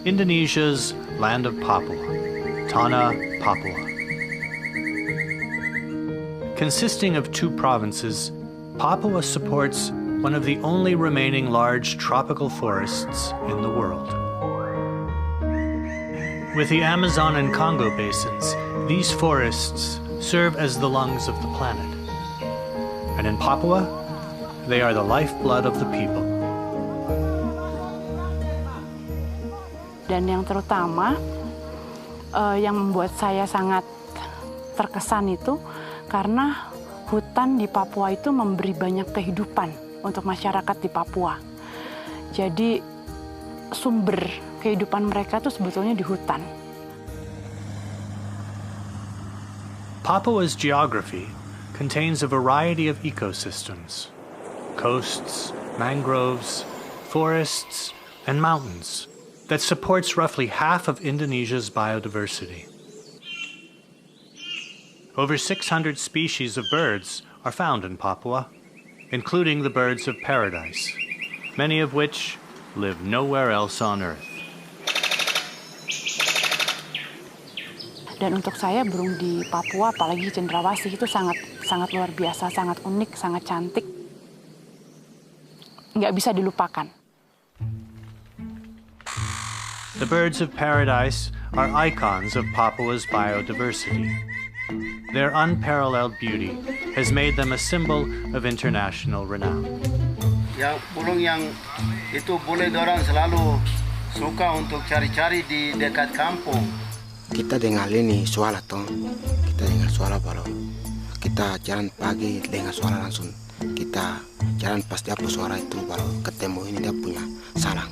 Indonesia's land of Papua, Tanah Papua. Consisting of 2 provinces, Papua supports one of the only remaining large tropical forests in the world. With the Amazon and Congo basins, these forests serve as the lungs of the planet. And in Papua, they are the lifeblood of the people. Dan yang terutama, yang membuat saya sangat terkesan itu karena hutan di Papua itu memberi banyak kehidupan untuk masyarakat di Papua. Jadi sumber kehidupan mereka itu sebetulnya di hutan. Papua's geography contains a variety of ecosystems: coasts, mangroves, forests, and mountains that supports roughly half of Indonesia's biodiversity. Over 600 species of birds are found in Papua, including the birds of paradise, many of which live nowhere else on Earth. Dan untuk saya burung di Papua, apalagi Cenderawasih itu sangat luar biasa, sangat unik, sangat cantik. Nggak bisa dilupakan. The birds of paradise are icons of Papua's biodiversity. Their unparalleled beauty has made them a symbol of international renown. Yang burung yang itu boleh dorang selalu suka untuk cari-cari di dekat kampung. Kita dengar ini suara toh, kita dengar suara kalau kita jalan pagi dengar suara langsung kita jalan pas dia suara itu baru ketemu ini dia punya sarang.